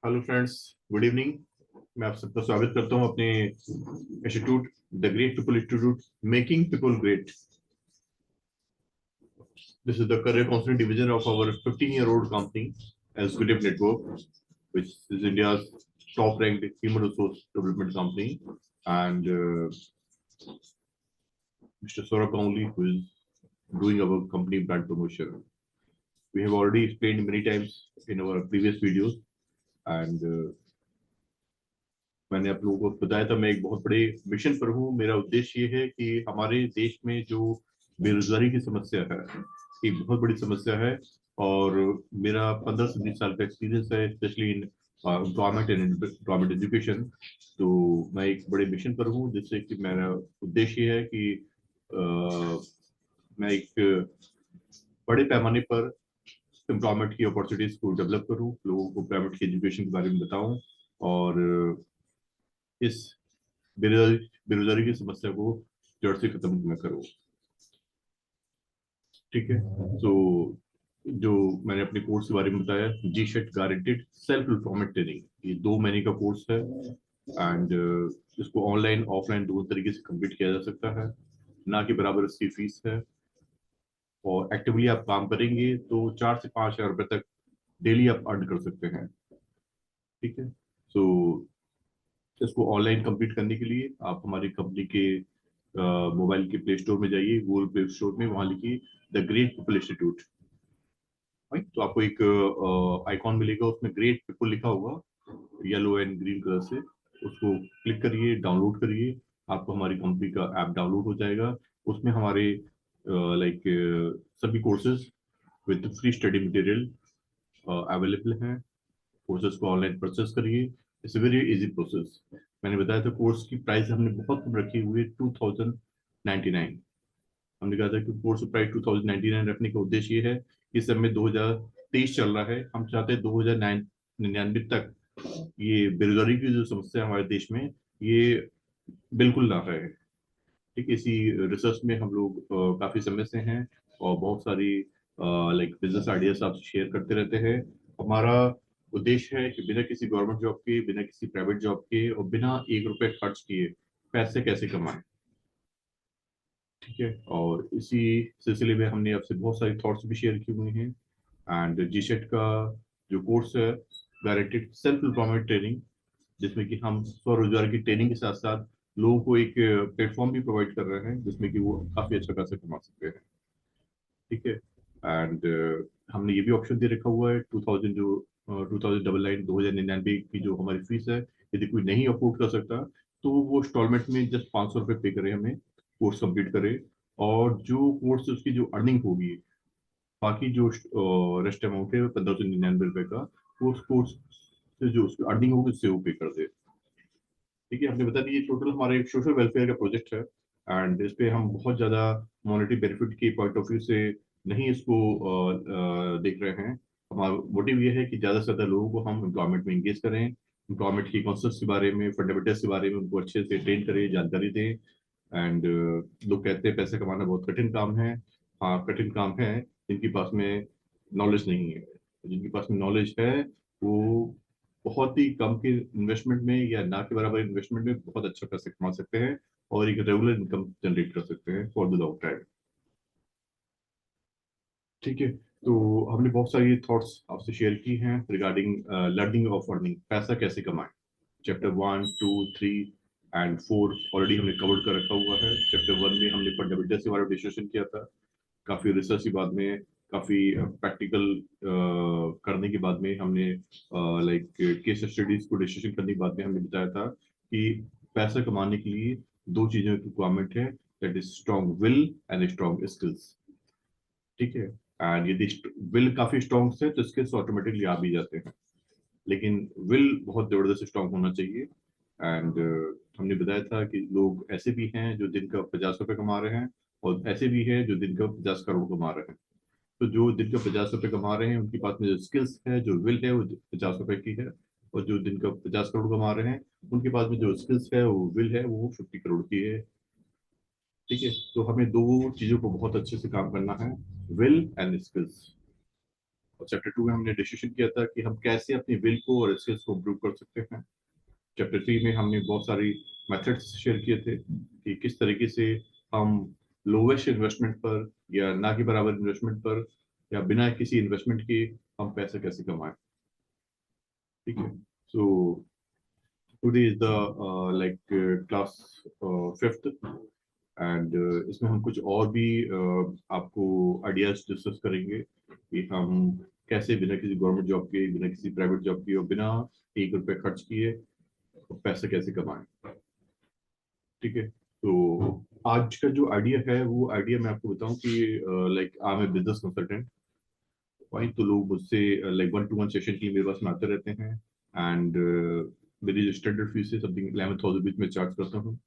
Hello friends, good evening. मैं आप सबका स्वागत करता हूं अपने institute the great people institute, making people great. This is the career counselling division of our 15-year-old company Executive Network, which is India's top ranked human resource development company. And Mr. Saurabh Ganguly, who is doing our company brand promotion. We have already explained many times in our previous videos, and मैंने आप लोगों को बताया था मैं एक बहुत बड़े मिशन पर हूँ। मेरा उद्देश्य ये है कि हमारे देश में जो बेरोजगारी की समस्या है, एक बहुत बड़ी समस्या है। और मेरा 15 से 20 साल का एक्सपीरियंस है, specially in employment and employment education. तो मैं एक बड़े मिशन पर हूँ, जिससे कि मेरा उद्देश्य ये है कि मैं एक बड़े पैमाने पर एम्प्लॉयमेंट की अपॉर्चुनिटीज को डेवलप करूँ, लोगों को एम्प्लॉयमेंट की एजुकेशन के बारे में बताऊँ, और इस बेरोजगारी बेरोजगारी की समस्या को जड़ से खत्म न करो। ठीक है। तो जो मैंने अपने कोर्स के बारे में बताया, जी शेट गारंटेड सेल्फ इम्प्लॉयमेंट ट्रेनिंग, ये 2 महीने का कोर्स है। एंड इसको ऑनलाइन ऑफलाइन दोनों तरीके से कंप्लीट किया जा सकता है, ना कि बराबर इसकी फीस है। और एक्टिवली आप काम करेंगे तो 4 से 5 हज़ार रुपए तक डेली आप अर्न कर सकते हैं। ठीक है। तो इसको ऑनलाइन कंप्लीट करने के लिए आप हमारी कंपनी के मोबाइल के प्ले स्टोर में जाइए, गूगल प्ले स्टोर में, वहां लिखिए द ग्रेट पीपल इंस्टीट्यूट। तो आपको एक आइकॉन मिलेगा, उसमें ग्रेट पीपल लिखा होगा येलो एंड ग्रीन कलर से। उसको क्लिक करिए, डाउनलोड करिए, आपको हमारी कंपनी का ऐप डाउनलोड हो जाएगा। उसमें हमारे लाइक सभी courses with free study material available हैं। कोर्सेज को ऑनलाइन परचेस करिए। It's very easy process. मैंने बताया था कोर्स की प्राइस हमने बहुत कम रखी हुई है, 2099। हमने कहा था कि कोर्स प्राइस 2099 रखने का उद्देश्य ये है कि इस समय 2023 चल रहा है, हम चाहते हैं 2099 तक ये बेरोजगारी की जो समस्या है हमारे देश में, ये बिल्कुल ना रहे। ठीक है। इसी रिसर्च में हम लोग काफी समय से हैं, और बहुत सारी लाइक बिजनेस आइडियाज आपसे शेयर करते रहते हैं। हमारा उद्देश्य है कि बिना किसी गवर्नमेंट जॉब के, बिना किसी प्राइवेट जॉब के, और बिना 1 रुपए खर्च किए पैसे कैसे कमाएं। ठीक है। और इसी सिलसिले में हमने आपसे बहुत सारी थॉट्स भी शेयर किए हुए हैं। एंड जीसेट का जो कोर्स है, गारंटेड सेल्फ एम्प्लॉयमेंट ट्रेनिंग, जिसमें कि हम स्वरोजगार की ट्रेनिंग के साथ साथ लोगों को एक प्लेटफॉर्म भी प्रोवाइड कर रहे हैं, जिसमें कि वो काफी अच्छा पैसा कमा सकते हैं। ठीक है। एंड हमने ये भी ऑप्शन दे रखा हुआ है, 2000 जो 2099 की जो हमारी फीस है, यदि कोई नहीं अफोर्ड कर सकता तो वो इंस्टॉलमेंट में जस्ट 500 रुपये पे करे, हमें कोर्स कंप्लीट करे। और जो कोर्स उसकी जो अर्निंग होगी, बाकी जो रेस्ट अमाउंट है 1599 रुपये का, वो उस कोर्स से जो उसकी अर्निंग होगी उससे वो पे कर दे। ठीक है। हमने बता दी ये टोटल हमारा एक सोशल वेलफेयर का प्रोजेक्ट है। एंड इस पे हम बहुत ज्यादा मॉनेटरी बेनिफिट के पॉइंट ऑफ व्यू से नहीं इसको देख रहे हैं। हमारा मोटिव ये है कि ज्यादा से ज्यादा लोगों को हम एम्प्लॉयमेंट में इंगेज करें, एम्प्लॉयमेंट के कॉन्सेप्ट के बारे में, फंडामेंटल्स के बारे में उनको अच्छे से ट्रेन करें, जानकारी दें। एंड लोग कहते हैं पैसे कमाना बहुत कठिन काम है। हाँ, कठिन काम है जिनके पास में नॉलेज नहीं है। जिनके पास में नॉलेज है वो बहुत ही कम के इन्वेस्टमेंट में या ना के बराबर इन्वेस्टमेंट में बहुत अच्छा पैसे कमा सकते हैं, और एक रेगुलर इनकम जनरेट कर सकते हैं फॉर द लॉन्ग टाइम। ठीक है। तो हमने बहुत सारी थॉट्स आपसे शेयर की हैं रिगार्डिंग लर्निंग ऑफ अर्निंग, पैसा कैसे कमाएं। चैप्टर 1, 2, 3 एंड 4 ऑलरेडी हमने कवर कर रखा हुआ है। चैप्टर 1 में हमने फंडामेंटल्स के बारे में डिस्कशन किया था, काफी रिसर्च के बाद में, काफी प्रैक्टिकल करने के बाद में हमने लाइक केस स्टडीज को डिस्कशन करने के बाद में हमने बताया था कि पैसा कमाने के लिए 2 चीजों की रिक्वायरमेंट है, that is strong will and strong skills. ठीक है। एंड यदि विल काफी स्ट्रॉन्ग है तो स्किल्स ऑटोमेटिकली आ भी जाते हैं, लेकिन विल बहुत जबरदस्त स्ट्रॉन्ग होना चाहिए। एंड हमने बताया था कि लोग ऐसे भी हैं जो दिन का 50 रुपये कमा रहे हैं, और ऐसे भी हैं जो दिन का 50 करोड़ कमा रहे हैं। तो जो दिन का 50 रुपये कमा रहे हैं उनके पास में जो स्किल्स है, जो विल है, वो 50 रुपये की है। और जो दिन का 50 करोड़ कमा रहे हैं उनके पास में जो स्किल्स है, वो विल है, वो 50 करोड़ की है। ठीक है। तो हमें 2 चीजों को बहुत अच्छे से काम करना है, विल एंड स्किल्स। और चैप्टर 2 में हमने डिस्कशन किया था कि हम कैसे अपनी विल को और स्किल्स को इम्प्रूव कर सकते हैं। चैप्टर 3 में हमने बहुत सारी मेथड्स शेयर किए थे कि किस तरीके से हम लोवेस्ट इन्वेस्टमेंट पर या ना के बराबर इन्वेस्टमेंट पर या बिना किसी इन्वेस्टमेंट के हम पैसे कैसे कमाएं। ठीक है, so today is the class 5th and इसमें हम कुछ और भी आपको आइडियाज डिस्कस करेंगे कि हम कैसे बिना किसी गवर्नमेंट जॉब के, बिना किसी प्राइवेट जॉब के और बिना 1 रुपए खर्च किए पैसे कैसे कमाएं। ठीक है, तो आज का जो आइडिया है वो आइडिया मैं आपको बताऊं कि like I am a business consultant. वही तो लोग मुझसे लाइक 1-to-1 सेशन के लिए मेरे पास में आते रहते हैं एंड मेरी जो स्टैंडर्ड फीस है समथिंग 11,000 रुपीज में चार्ज करता हूँ।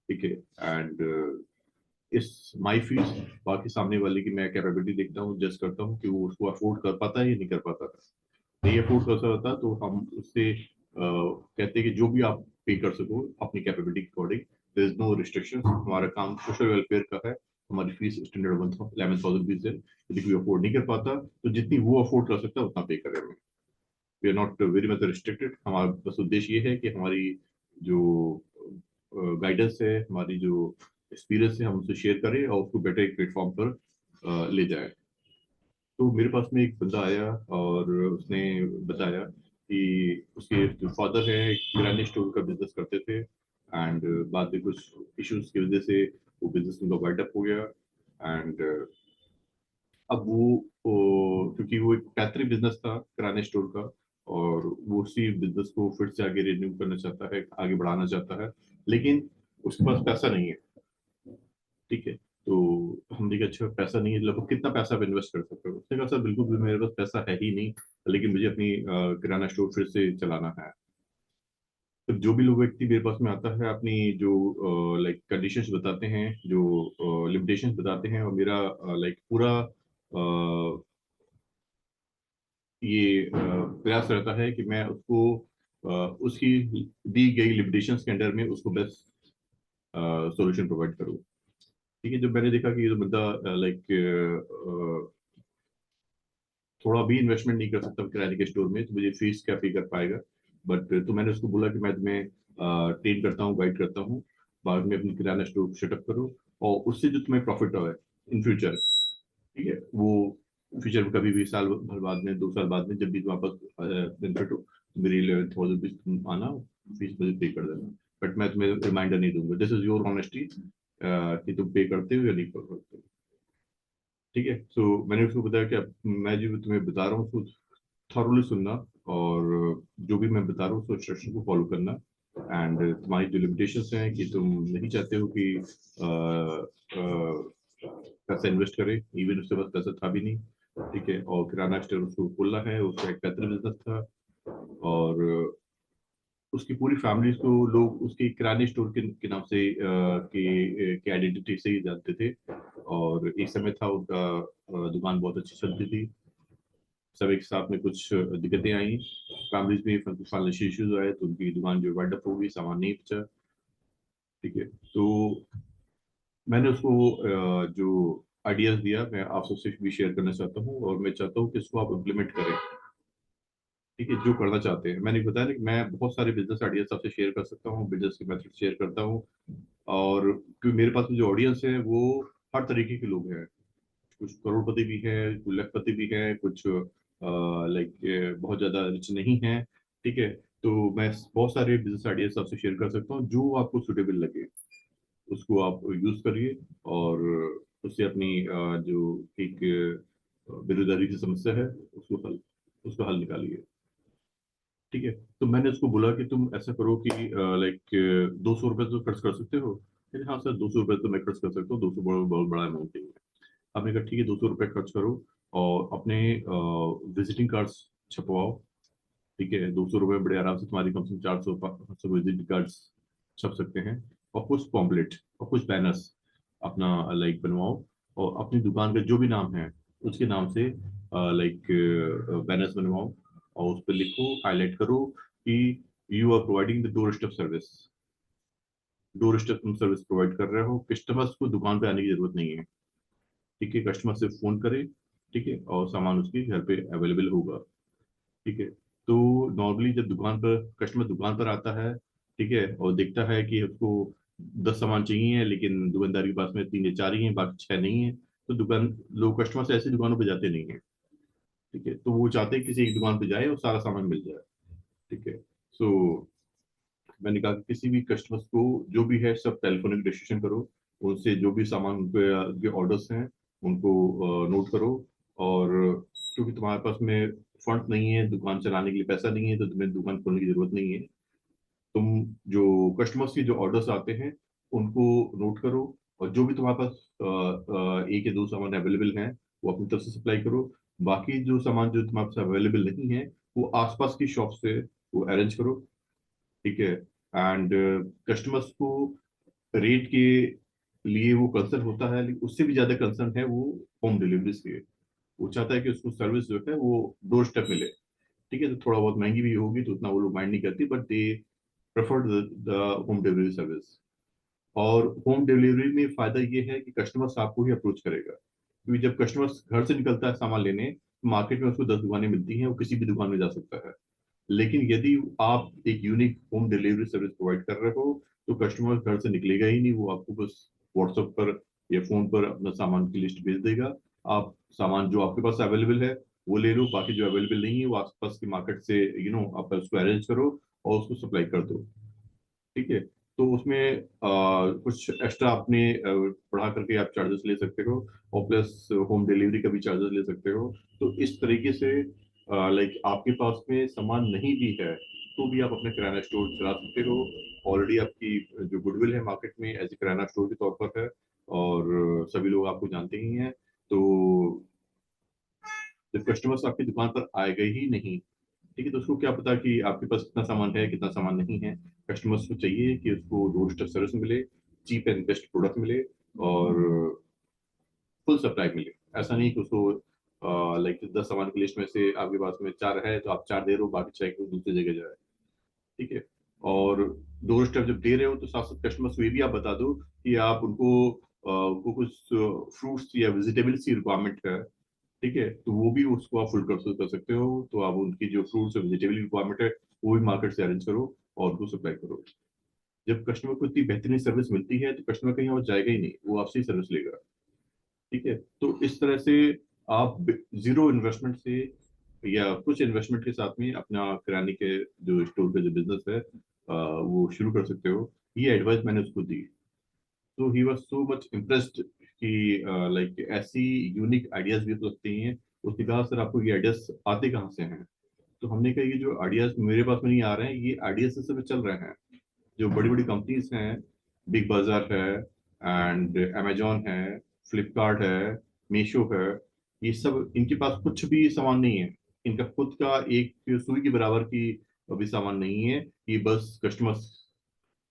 ठीक है, एंड इस माई फीस बाकी सामने वाले की मैं कैपेबिलिटी देखता हूँ, जज करता हूँ कि वो उसको अफोर्ड कर पाता है या नहीं कर पाता है। नहीं अफोर्ड कर सकता तो हम उससे कहते हैं कि जो भी आप पे कर सको अपनी कैपेबिलिटी के according, there is no restriction. हमारा काम सोशल वेलफेयर का है। हमारी फीस स्टैंडर्ड 11,000 रुपीज है। यदि कोई अफोर्ड नहीं कर पाता तो जितनी वो अफोर्ड कर सकता है उतना पे करेंगे। We are not very much restricted. हमारा बस उद्देश्य ये है कि हमारी जो गाइडेंस है, हमारी जो एक्सपीरियंस है, हम उससे शेयर करें और उसको बेटर एक प्लेटफॉर्म पर ले जाए। तो मेरे पास में एक बंदा आया और उसने बताया कि उसके जो फादर है एक किराने स्टोर का बिजनेस करते थे एंड बाद में कुछ इश्यूज की वजह से वो बिजनेस उनका वाइट अप हो गया एंड अब क्योंकि वो एक पैतृक बिजनेस था किराने स्टोर का और वो उसी बिजनेस को फिर से आगे रिन्यू करना चाहता है, आगे बढ़ाना चाहता है, लेकिन उसके पास पैसा नहीं है। ठीक है, तो हमने कहा अच्छा पैसा नहीं है, लगभग कितना पैसा आप इन्वेस्ट कर सकते हो? उसने कहा सर बिल्कुल भी मेरे पास पैसा है ही नहीं, लेकिन मुझे अपनी किराना स्टोर फिर से चलाना है। तो जो भी लोग व्यक्ति मेरे पास में आता है अपनी जो लाइक कंडीशंस बताते हैं, जो लिमिटेशंस बताते हैं और मेरा लाइक पूरा ये प्रयास रहता है कि मैं उसको उसकी दी गई लिमिटेशंस के अंडर में उसको बेस्ट सॉल्यूशन प्रोवाइड करूँ। ठीक है, जब मैंने देखा कि ये जो बंदा लाइक थोड़ा भी इन्वेस्टमेंट नहीं कर सकता किराने के स्टोर में, तो मुझे फीस क्या पे कर पाएगा। बट तो मैंने उसको बोला कि मैं तुम्हें ट्रेन करता हूँ, गाइड करता हूँ, बाद में अपनी किराना स्टोर सेटअप करो और उससे जो तुम्हें प्रॉफिट हो इन फ्यूचर, ठीक है, वो फ्यूचर में कभी भी साल भर बाद में, 2 साल बाद में जब भी तुम्हारे पास बेनिफिट हो तो मेरी 11,000 रुपीज तुम आना, फीस मुझे पे कर देना। बट मैं तुम्हें रिमाइंडर नहीं दूंगा, दिस इज योर ऑनेस्टी कि तुम पे करते हो या नहीं करते हो। ठीक है, सो मैंने उसको बताया कि मैं जो तुम्हें बता रहा हूँ उसको थॉरली सुनना और जो भी मैं बता रहा हूँ उस इंस्ट्रक्शन को फॉलो करना एंड तुम्हारी जो लिमिटेशंस हैं कि तुम नहीं चाहते हो कि पैसा इन्वेस्ट करे, इवन उसके पास पैसा था भी नहीं। ठीक है, और किराना स्टोर उसको खोलना है, उसका एक पैतृक बिजनेस था और उसकी पूरी फैमिली को लोग उसके किराने स्टोर के नाम से की आइडेंटिटी से ही जानते थे और एक समय था उनका दुकान बहुत अच्छी चलती थी। सब एक साथ में कुछ दिक्कतें आई, फैमिलीज में फाइनेंशियल इश्यूज आए तो उनकी दुकान जो वाइंड अप हो गई, सामान नहीं बचा। ठीक है, तो मैंने उसको जो आइडियाज दिया मैं आप सबसे भी शेयर करना चाहता हूँ और मैं चाहता हूँ कि इसको आप इम्प्लीमेंट करें। ठीक है, जो करना चाहते हैं, मैंने बताया ना कि मैं बहुत सारे बिजनेस आइडियाज सबसे शेयर कर सकता हूँ, बिजनेस के मेथड शेयर करता हूँ और क्योंकि मेरे पास में जो ऑडियंस है वो हर तरीके के लोग हैं। कुछ करोड़पति भी है, कुछ लखपति भी है, कुछ लाइक बहुत ज्यादा रिच नहीं है। ठीक है, तो मैं बहुत सारे बिजनेस आइडियाज आपसे शेयर कर सकता हूँ, जो आपको सुटेबल लगे उसको आप यूज करिए और उससे अपनी जो एक बेरोजगारी की समस्या है उसको हल निकालिए। ठीक है, तो मैंने उसको बोला कि तुम ऐसा करो कि लाइक 200 रुपये तो खर्च कर सकते हो। हाँ सर 200 रुपये तो मैं खर्च कर सकता हूँ, 200 बहुत बड़ा अमाउंट नहीं है। आपने कहा ठीक है 200 रुपये खर्च करो और अपने विजिटिंग कार्ड्स छपवाओ। ठीक है, 200 रुपये बड़े आराम से तुम्हारी कम से कम 400-500 विजिटिंग कार्ड्स छप सकते हैं और कुछ पॉम्पलेट और कुछ बैनर्स अपना लाइक बनवाओ और अपनी दुकान का जो भी नाम है उसके नाम से लाइक बैनर्स बनवाओ और उस पर लिखो, हाईलाइट करो कि you are providing the door step service. Door step तुम सर्विस प्रोवाइड कर रहे हो, कस्टमर्स को दुकान पे आने की जरूरत नहीं है। ठीक है, कस्टमर से फोन करे ठीक है, और सामान उसके घर पे अवेलेबल होगा। ठीक है, तो नॉर्मली जब दुकान पर कस्टमर दुकान पर आता है, ठीक है, और देखता है कि उसको 10 सामान चाहिए लेकिन दुकानदार के पास में 3 या 4 ही हैं, बाकी 6 नहीं है, तो दुकान लोग कस्टमर से ऐसी दुकानों पर जाते नहीं है। ठीक है, तो वो चाहते हैं किसी एक दुकान पे जाए और सारा सामान मिल जाए। ठीक है, सो मैंने कहा कि किसी भी कस्टमर्स को जो भी है सब टेलीफोनिक रजिस्ट्रेशन करो, उनसे जो भी सामान उनके ऑर्डर्स हैं उनको नोट करो। और क्योंकि तुम्हारे पास में फंड नहीं है, दुकान चलाने के लिए पैसा नहीं है, तो तुम्हें दुकान खोलने की जरूरत नहीं है। तुम जो कस्टमर्स के जो ऑर्डर्स आते हैं उनको नोट करो, और जो भी तुम्हारे पास 1 या 2 सामान अवेलेबल हैं वो अपनी तरफ से सप्लाई करो। बाकी जो सामान जो तुम्हारे पास अवेलेबल नहीं है वो आसपास की शॉप से वो अरेंज करो। ठीक है, एंड कस्टमर्स को रेट के लिए वो कंसर्न होता है, लेकिन उससे भी ज्यादा कंसर्न है वो होम डिलीवरी से। वो चाहता है कि उसको सर्विस जो है वो डोर स्टेप मिले। ठीक है, तो थोड़ा बहुत महंगी भी होगी तो उतना वो लोग माइंड नहीं करती, but they prefer the home delivery service. और होम डिलीवरी में फायदा ये है कि कस्टमर्स आपको ही अप्रोच करेगा, क्योंकि जब कस्टमर्स घर से निकलता है सामान लेने, मार्केट में उसको 10 दुकानें मिलती हैं, वो किसी भी दुकान में जा सकता है। लेकिन यदि आप एक unique home delivery service provide कर रहे हो तो कस्टमर घर से निकलेगा ही नहीं, वो आपको बस व्हाट्सएप पर या फोन पर अपना सामान की लिस्ट भेज देगा। आप सामान जो आपके पास अवेलेबल है वो ले लो, बाकी जो अवेलेबल नहीं है वो आसपास की मार्केट से आप उसको अरेंज करो और उसको सप्लाई कर दो। ठीक है, तो उसमें कुछ एक्स्ट्रा आपने बढ़ा करके आप चार्जेस ले सकते हो, और प्लस होम डिलीवरी का भी चार्जेस ले सकते हो। तो इस तरीके से लाइक आपके पास में सामान नहीं भी है तो भी आप अपना किराना स्टोर चला सकते हो। ऑलरेडी आपकी जो गुडविल है मार्केट में एज ए किराना स्टोर के तौर पर है, और सभी लोग आपको जानते ही हैं। तो जब कस्टमर्स आपकी दुकान पर आएगा ही नहीं, ठीक है, तो उसको क्या पता कि आपके पास कितना सामान है कितना सामान नहीं है। कस्टमर्स को चाहिए कि उसको डोर स्टेप सर्विस मिले, चीप एंड बेस्ट प्रोडक्ट मिले, और फुल सप्लाई मिले। ऐसा नहीं कि उसको लाइक 10 सामान की लिस्ट में से आपके पास में 4 है तो आप 4 दे रहे हो, बाकी 6 को दूसरी जगह जाए। ठीक है, और डोर स्टेप जब दे रहे हो तो साथ साथ कस्टमर्स को ये भी आप बता दो कि आप उनको कुछ फ्रूट्स या वेजिटेबल्स की रिक्वायरमेंट है। ठीक है, तो वो भी उसको आप फुल कर सकते हो, तो आप उनकी जो फ्रूट्स और वेजिटेबल रिक्वायरमेंट है वो भी मार्केट से अरेंज करो और उनको सप्लाई करो। जब कस्टमर को इतनी बेहतरीन सर्विस मिलती है तो कस्टमर कहीं और जाएगा ही नहीं, वो आपसे ही सर्विस लेगा। ठीक है, तो इस तरह से आप जीरो इन्वेस्टमेंट से या कुछ इन्वेस्टमेंट के साथ में अपना किराने के जो स्टोर का जो बिजनेस है वो शुरू कर सकते हो। ये एडवाइस मैंने उसको दी, तो he was so much impressed कि लाइक ऐसी यूनिक आइडियाज भी हो सकती हैं। उसने कहा सर आपको ये आइडियाज आते कहाँ से हैं? तो हमने कहा ये जो आइडियाज मेरे पास में नहीं आ रहे हैं, ये आइडियाज से सब चल रहे हैं। जो बड़ी बड़ी कंपनीज हैं, बिग बाजार है एंड अमेजोन है, फ्लिपकार्ट है, मीशो है, ये सब इनके पास कुछ भी सामान नहीं है। इनका खुद का एक सुई के बराबर की भी सामान नहीं है। ये बस कस्टमर्स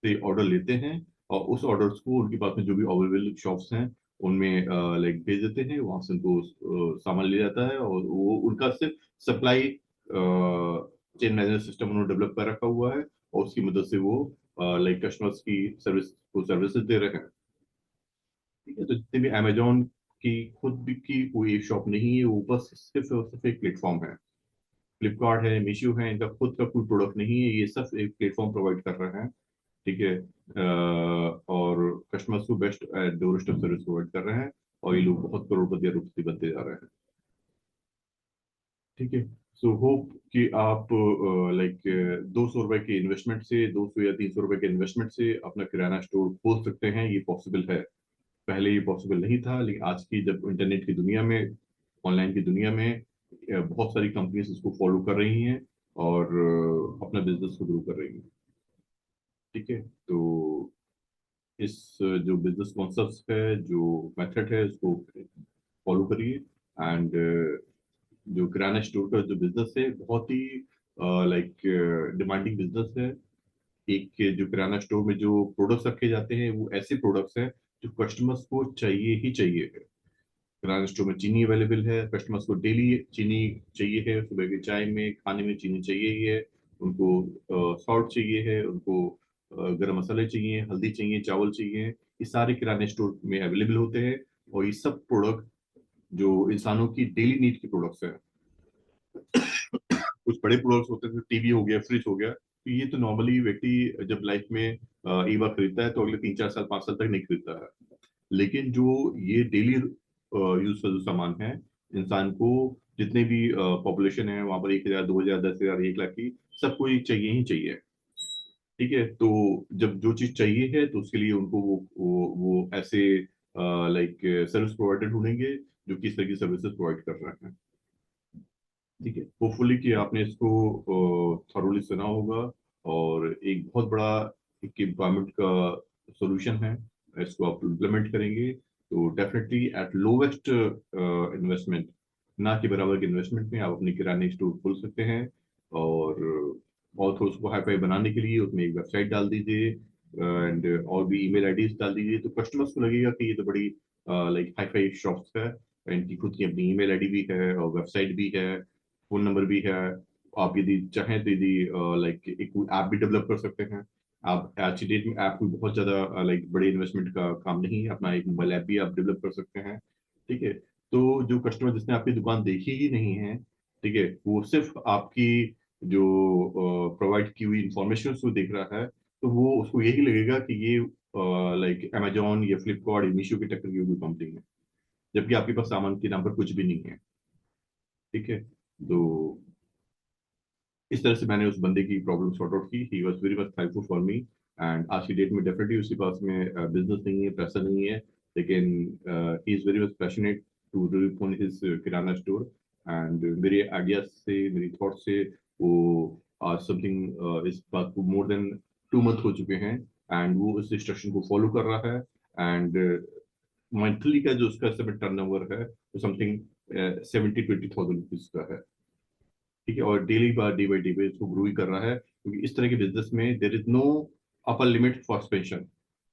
से ऑर्डर लेते हैं और उस ऑर्डर्स को उनके पास में जो भी अवेलेबल शॉप्स हैं उनमें लाइक भेज देते हैं, वहां से उनको सामान ले जाता है, और वो उनका सिर्फ सप्लाई चेन मैनेजमेंट सिस्टम उन्होंने डेवलप कर रखा हुआ है, और उसकी मदद से वो लाइक कस्टमर्स की सर्विस को सर्विसेज दे रहे हैं। ठीक है, तो जितने भी अमेजोन की खुद भी की कोई एक शॉप नहीं है, वो बस सिर्फ और सिर्फ एक प्लेटफॉर्म है। फ्लिपकार्ट है, मीशो है, इनका खुद का कोई प्रोडक्ट नहीं है, ये सब एक प्लेटफॉर्म प्रोवाइड कर रहे हैं। ठीक है, और कस्टमर्स को best door step service provide कर रहे हैं, और ये लोग बहुत करोड़पति या रुपति बनते जा रहे हैं। ठीक है, सो होप कि आप लाइक 200 रुपए के इन्वेस्टमेंट से, 200 या 300 रुपए के इन्वेस्टमेंट से अपना किराना स्टोर खोल सकते हैं। ये पॉसिबल है, पहले ये पॉसिबल नहीं था, लेकिन आज की जब इंटरनेट की दुनिया में, ऑनलाइन की दुनिया में बहुत सारी कंपनीज इसको फॉलो कर रही हैं और अपना बिजनेस को ग्रो कर रही हैं। ठीक है, तो इस जो बिजनेस कॉन्सेप्ट है, जो मेथड है, इसको फॉलो करिए। एंड जो किराना स्टोर का जो बिजनेस है बहुत ही लाइक डिमांडिंग बिजनेस है। एक जो किराना स्टोर में जो प्रोडक्ट्स रखे जाते हैं वो ऐसे प्रोडक्ट्स हैं जो कस्टमर्स को चाहिए ही चाहिए है। किराना स्टोर में चीनी अवेलेबल है, कस्टमर्स को डेली चीनी चाहिए है, सुबह के चाय में खाने में चीनी चाहिए ही है, उनको सॉल्ट चाहिए है, उनको गरम मसाले चाहिए, हल्दी चाहिए, चावल चाहिए। ये सारे किराने स्टोर में अवेलेबल होते हैं, और ये सब प्रोडक्ट जो इंसानों की डेली नीड की प्रोडक्ट्स हैं। कुछ बड़े प्रोडक्ट्स होते हैं, टीवी हो गया, फ्रिज हो गया, तो ये तो नॉर्मली व्यक्ति जब लाइफ में एक बार खरीदता है तो अगले 3-4 साल 5 साल तक नहीं खरीदता है। लेकिन जो ये डेली यूज का जो सामान है, इंसान को जितने भी पॉपुलेशन है वहां पर 1,000, 2,000, 10,000, 1 लाख की सबको ये चाहिए ही चाहिए। ठीक है, तो जब जो चीज चाहिए है तो उसके लिए उनको वो ऐसे लाइक सर्विस प्रोवाइडर ढूंढेंगे जो कि इस तरह की सर्विसेज प्रोवाइड कर रहे हैं। ठीक है, होपफुली कि आपने इसको थॉरोली सुना होगा, और एक बहुत बड़ा एक एम्प्लॉयमेंट का सॉल्यूशन है। इसको आप इम्प्लीमेंट करेंगे तो डेफिनेटली एट लोवेस्ट इन्वेस्टमेंट, ना के बराबर के इन्वेस्टमेंट में आप अपनी किराने स्टोर खोल सकते हैं। और और थोड़ा उसको हाई फाई बनाने के लिए उसमें एक वेबसाइट डाल दीजिए, एंड और भी ईमेल आईडीज डाल दीजिए, तो कस्टमर्स को लगेगा कि ये तो बड़ी लाइक हाई फाई शॉप्स है। इनकी खुद की अपनी ईमेल आईडी भी है और वेबसाइट भी है, फोन नंबर भी है। आप यदि चाहें तो यदि लाइक एक ऐप भी डेवलप कर सकते हैं। आप आज की डेट में ऐप कोई बहुत ज्यादा लाइक बड़े इन्वेस्टमेंट का काम नहीं है, अपना एक मोबाइल ऐप भी आप डेवलप कर सकते हैं। ठीक है, तो जो कस्टमर जिसने आपकी दुकान देखी ही नहीं है, ठीक है, वो सिर्फ आपकी जो प्रोवाइड की हुई इंफॉर्मेशन को देख रहा है, तो वो उसको यही लगेगा कि ये लाइक अमेजोन या फ्लिपकार्ट या मीशो की टक्कर की कोई कंपनी है, जबकि आपके पास सामान के नाम पर कुछ भी नहीं है। ठीक है, तो इस तरह से मैंने उस बंदे की प्रॉब्लम सॉर्ट आउट की। He was very much thankful for me. And आज की डेट में डेफिनेटली उसके पास में बिजनेस नहीं है, पैसा नहीं है, लेकिन he is very much passionate to open his kirana store. And मेरे आइडियाज से, मेरी थॉट से वो आज समथिंग इस बात को मोर देन 2 मंथ हो चुके हैं, एंड वो इस इंस्ट्रक्शन को फॉलो कर रहा है। एंड मंथली का जो उसका समय टर्न ओवर है वो समथिंग 70-20 थाउजेंड रुपीज का है। ठीक है, और डेली बाय डे पे इसको ग्रो ही कर रहा है, क्योंकि इस तरह के बिजनेस में there is no upper limit for expansion.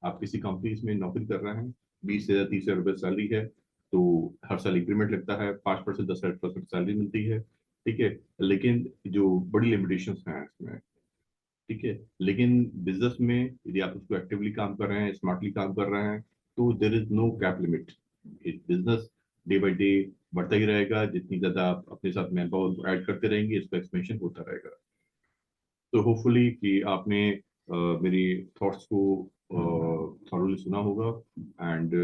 आप किसी कंपनी में नौकरी कर रहे हैं, 20,000 30,000 रुपये सैलरी है, तो हर साल इंक्रीमेंट लगता है, 5% 10% सैलरी मिलती है। ठीक है, लेकिन जो बड़ी लिमिटेशंस हैं इसमें। ठीक है, लेकिन बिजनेस में यदि आप उसको एक्टिवली काम कर रहे हैं, स्मार्टली काम कर रहे हैं, तो there is no cap limit. Business day by day बढ़ता ही रहेगा, जितनी ज्यादा आप अपने साथ मैन पावर ऐड करते रहेंगे इसका एक्सपेंशन होता रहेगा। तो होपफुली कि आपने मेरी थॉट्स को थॉरोली सुना होगा। एंड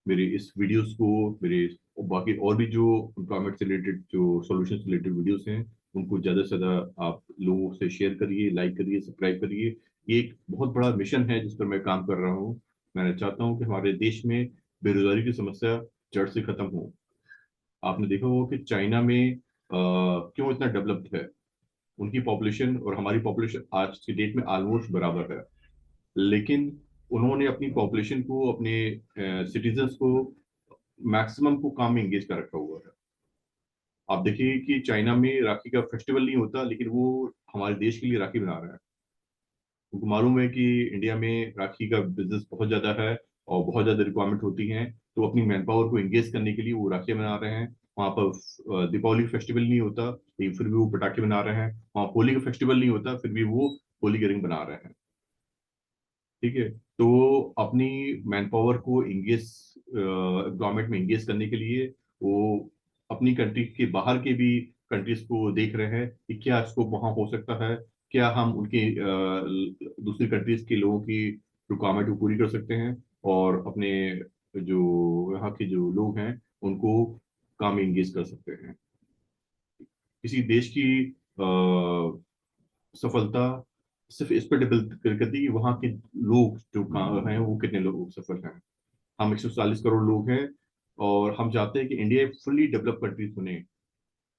मेरे इस वीडियोस को, मेरे बाकी और भी जो एम्प्लॉयमेंट से रिलेटेड जो सॉल्यूशन से रिलेटेड वीडियोस हैं, उनको ज़्यादा से ज़्यादा आप लोगों से शेयर करिए, लाइक करिए, सब्सक्राइब करिए। ये एक बहुत बड़ा मिशन है जिस पर मैं काम कर रहा हूँ। मैं चाहता हूँ कि हमारे देश में बेरोजगारी की समस्या जड़ से खत्म हो। आपने देखा होगा कि चाइना में क्यों इतना डेवलप्ड है। उनकी पॉपुलेशन और हमारी पॉपुलेशन आज की डेट में ऑलमोस्ट बराबर है, लेकिन उन्होंने अपनी पॉपुलेशन को, अपने सिटीजन्स को मैक्सिमम को काम में इंगेज कर रखा हुआ है। आप देखिए कि चाइना में राखी का फेस्टिवल नहीं होता, लेकिन वो हमारे देश के लिए राखी बना रहे हैं। उनको मालूम है कि इंडिया में राखी का बिजनेस बहुत ज्यादा है और बहुत ज्यादा रिक्वायरमेंट होती है, तो अपनी मैन पावर को एंगेज करने के लिए वो राखियां बना रहे हैं। वहाँ पर दीपावली फेस्टिवल नहीं होता, लेकिन फिर भी वो पटाखे बना रहे हैं। वहाँ होली का फेस्टिवल नहीं होता, फिर भी वो होली के रिंग बना रहे हैं। ठीक है, तो वो अपनी मैन पावर को इंगेज, एम्प्लॉयमेंट में इंगेज करने के लिए वो अपनी कंट्री के बाहर के भी कंट्रीज को देख रहे हैं कि क्या इसको वहाँ हो सकता है, क्या हम उनके दूसरी कंट्रीज के लोगों की रिक्वायरमेंट को पूरी कर सकते हैं, और अपने जो यहाँ के जो लोग हैं उनको काम में इंगेज कर सकते हैं। किसी देश की सफलता सिर्फ इस पर डिपेंड करती है कि वहाँ के लोग जो हैं वो कितने लोग सफल हैं। हम 140 करोड़ लोग हैं, और हम चाहते हैं कि इंडिया एक फुल्ली डेवलप कंट्री बने।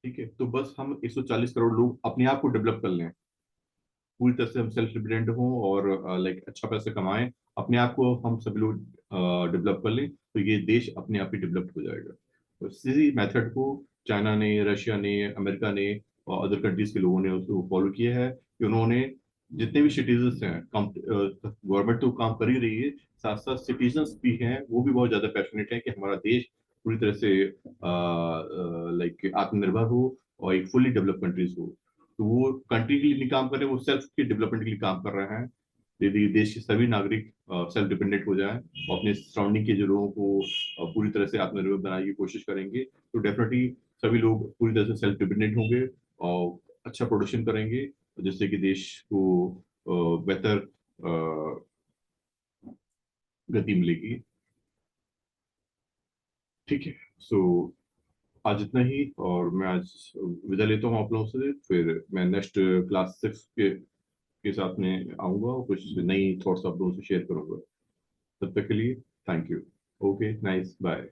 ठीक है, तो बस हम 140 करोड़ लोग अपने आप को डेवलप कर लें, पूरी तरह से हम सेल्फ डिपेंडेंट हों, और लाइक अच्छा पैसा कमाएं, अपने आप को हम सभी लोग डेवलप कर लें, तो ये देश अपने आप ही डेवलप हो जाएगा। तो इसी मेथड को चाइना ने, रशिया ने, अमेरिका ने और अदर कंट्रीज के लोगों ने उसको फॉलो किया है, कि उन्होंने जितने भी सिटीजन्स हैं, गवर्नमेंट तो काम कर ही रही है, साथ साथ सिटीजन्स भी हैं, वो भी बहुत ज्यादा पैशनेट है कि हमारा देश पूरी तरह से लाइक आत्मनिर्भर हो और एक फुल्ली डेवलप कंट्रीज हो। तो वो कंट्री के लिए नहीं काम कर रहे, वो सेल्फ के डेवलपमेंट के लिए काम कर रहे हैं। यदि देश के सभी नागरिक सेल्फ डिपेंडेंट हो जाएं और अपने सराउंडिंग के जो लोगों को पूरी तरह से आत्मनिर्भर बनाने की कोशिश करेंगे, तो डेफिनेटली सभी लोग पूरी तरह से सेल्फ डिपेंडेंट होंगे और अच्छा प्रोडक्शन करेंगे, जिससे कि देश को बेहतर गति मिलेगी। ठीक है, सो आज इतना ही, और मैं आज विदा लेता हूँ आप लोगों से। फिर मैं नेक्स्ट क्लास 6 के साथ में आऊंगा और कुछ नई थॉट्स आप लोगों से शेयर करूंगा। तब तक के लिए thank you. Okay, nice, bye.